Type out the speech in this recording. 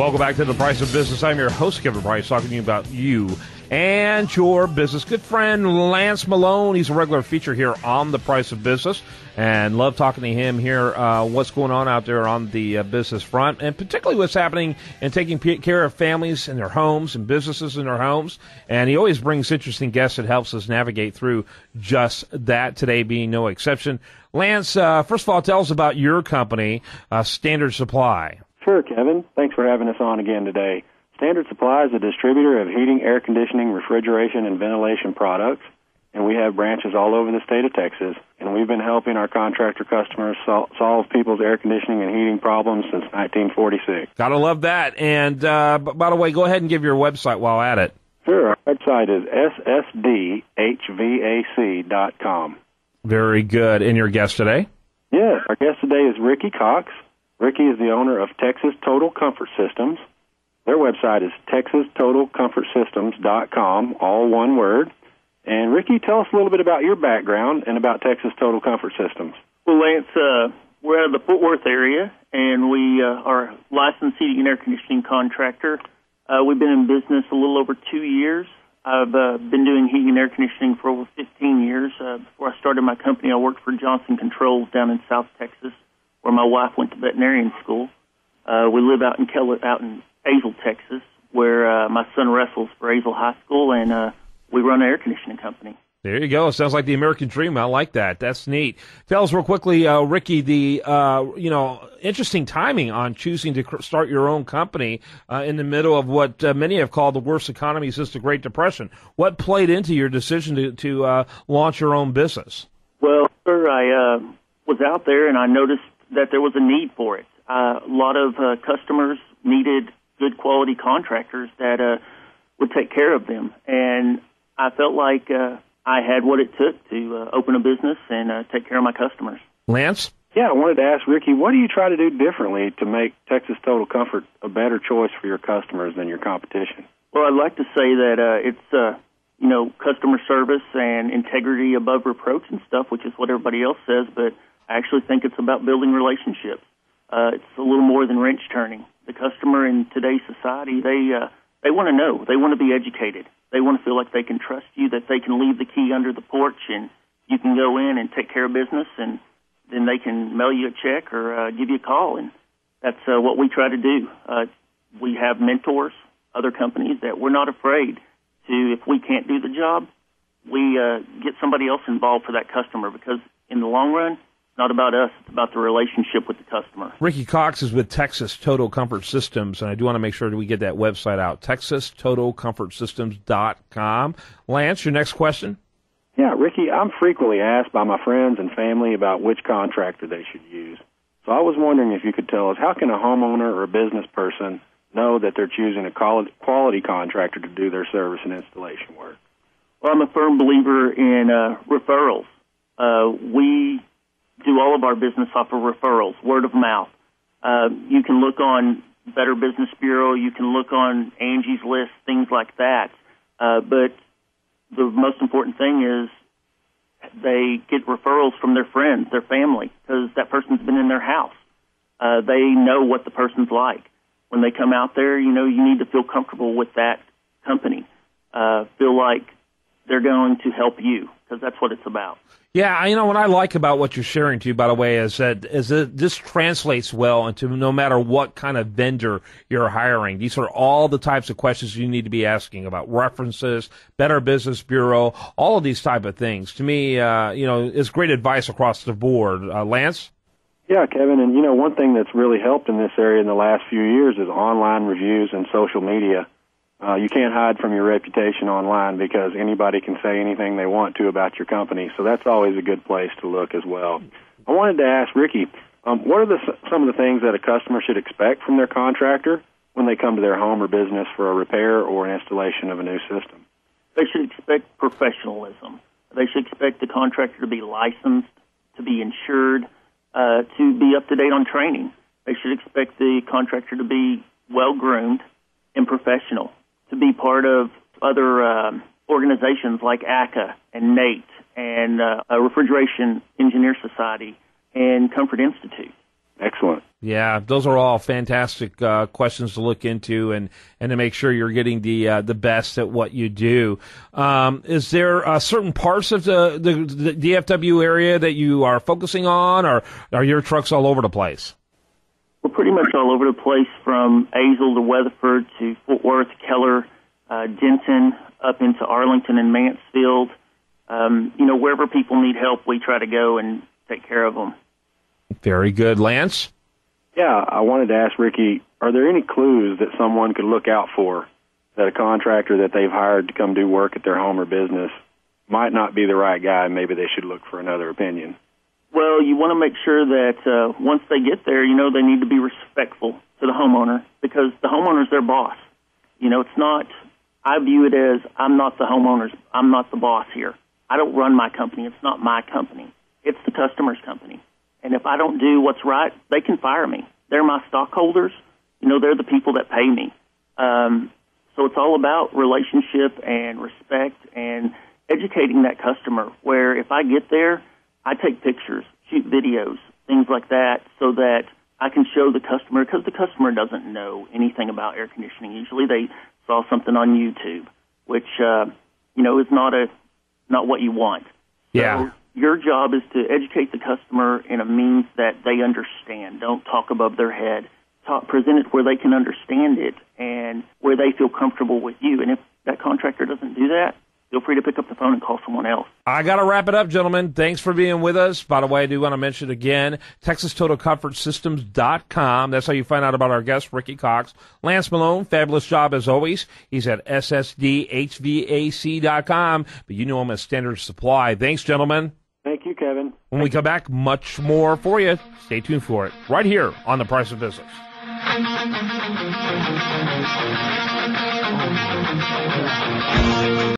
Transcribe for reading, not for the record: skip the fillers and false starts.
Welcome back to The Price of Business. I'm your host, Kevin Price, talking to you about you and your business. Good friend Lance Malone, he's a regular feature here on The Price of Business, and love talking to him here, what's going on out there on the business front, and particularly what's happening and taking care of families in their homes and businesses in their homes. And he always brings interesting guests that helps us navigate through just that, today being no exception. Lance, first of all, tell us about your company, Standard Supply. Sure, Kevin. Thanks for having us on again today. Standard Supply is a distributor of heating, air conditioning, refrigeration, and ventilation products, and we have branches all over the state of Texas. And we've been helping our contractor customers solve people's air conditioning and heating problems since 1946. Gotta love that. And by the way, go ahead and give your website while at it. Sure. Our website is ssdhvac.com. Very good. And your guest today? Yes, our guest today is Ricky Cox. Ricky is the owner of Texas Total Comfort Systems. Their website is texastotalcomfortsystems.com, all one word. And Ricky, tell us a little bit about your background and about Texas Total Comfort Systems. Well, Lance, we're out of the Fort Worth area, and we are a licensed heating and air conditioning contractor. We've been in business a little over 2 years. I've been doing heating and air conditioning for over 15 years. Before I started my company, I worked for Johnson Controls down in South Texas, where my wife went to veterinarian school. We live out in Azle, Texas, where my son wrestles for Azle High School, and we run an air conditioning company. There you go. Sounds like the American dream. I like that. That's neat. Tell us real quickly, Ricky, the interesting timing on choosing to start your own company in the middle of what many have called the worst economy since the Great Depression. What played into your decision to launch your own business? Well, sir, I was out there and I noticed that there was a need for it. A lot of customers needed good quality contractors that would take care of them. And I felt like I had what it took to open a business and take care of my customers. Lance? Yeah, I wanted to ask Ricky, what do you try to do differently to make Texas Total Comfort a better choice for your customers than your competition? Well, I'd like to say that it's customer service and integrity above reproach and stuff, which is what everybody else says, but I actually think it's about building relationships. It's a little more than wrench turning. The customer in today's society, they want to know. They want to be educated. They want to feel like they can trust you, that they can leave the key under the porch and you can go in and take care of business, and then they can mail you a check or give you a call. And that's what we try to do. We have mentors, other companies that we're not afraid to, if we can't do the job, we get somebody else involved for that customer, because in the long run, it's not about us, it's about the relationship with the customer. Ricky Cox is with Texas Total Comfort Systems, and I do want to make sure that we get that website out, texastotalcomfortsystems.com. Lance, your next question? Yeah, Ricky, I'm frequently asked by my friends and family about which contractor they should use. So I was wondering if you could tell us, how can a homeowner or a business person know that they're choosing a quality contractor to do their service and installation work? Well, I'm a firm believer in referrals. We do all of our business off of referrals, word of mouth. You can look on Better Business Bureau, you can look on Angie's List, things like that. But the most important thing is they get referrals from their friends, their family, because that person's been in their house. They know what the person's like. When they come out there, you need to feel comfortable with that company. Feel like they're going to help you, because that's what it's about. Yeah, what I like about what you're sharing to you, by the way, is that this translates well into no matter what kind of vendor you're hiring. These are all the types of questions you need to be asking about references, Better Business Bureau, all of these type of things. To me, it's great advice across the board. Lance? Yeah, Kevin, and one thing that's really helped in this area in the last few years is online reviews and social media. You can't hide from your reputation online, because anybody can say anything they want to about your company, so that's always a good place to look as well. I wanted to ask Ricky, what are some of the things that a customer should expect from their contractor when they come to their home or business for a repair or an installation of a new system? They should expect professionalism. They should expect the contractor to be licensed, to be insured, to be up to date on training. They should expect the contractor to be well-groomed and professional, to be part of other organizations like ACA and NATE and Refrigeration Engineer Society and Comfort Institute. Excellent. Yeah, those are all fantastic questions to look into and to make sure you're getting the best at what you do. Is there certain parts of the DFW area that you are focusing on, or are your trucks all over the place? We're pretty much all over the place, from Azle to Weatherford to Fort Worth, Keller, Denton, up into Arlington and Mansfield. Wherever people need help, we try to go and take care of them. Very good. Lance? Yeah, I wanted to ask Ricky, are there any clues that someone could look out for that a contractor that they've hired to come do work at their home or business might not be the right guy, and maybe they should look for another opinion? Well, you want to make sure that once they get there, they need to be respectful to the homeowner, because the homeowner's their boss. It's not, I view it as, I'm not the I'm not the boss here. I don't run my company. It's not my company. It's the customer's company. And if I don't do what's right, they can fire me. They're my stockholders. They're the people that pay me. So it's all about relationship and respect and educating that customer, where if I get there, I take pictures, shoot videos, things like that, so that I can show the customer, because the customer doesn't know anything about air conditioning. Usually they saw something on YouTube, which, is not what you want. Yeah. So your job is to educate the customer in a means that they understand. Don't talk above their head. Present it where they can understand it and where they feel comfortable with you. And if that contractor doesn't do that, feel free to pick up the phone and call someone else. I got to wrap it up, gentlemen. Thanks for being with us. By the way, I do want to mention again, TexasTotalComfortSystems.com. That's how you find out about our guest, Ricky Cox. Lance Malone, fabulous job as always. He's at SSDHVAC.com, but you know him as Standard Supply. Thanks, gentlemen. Thank you, Kevin. When we come back, much more for you. Stay tuned for it right here on The Price of Business.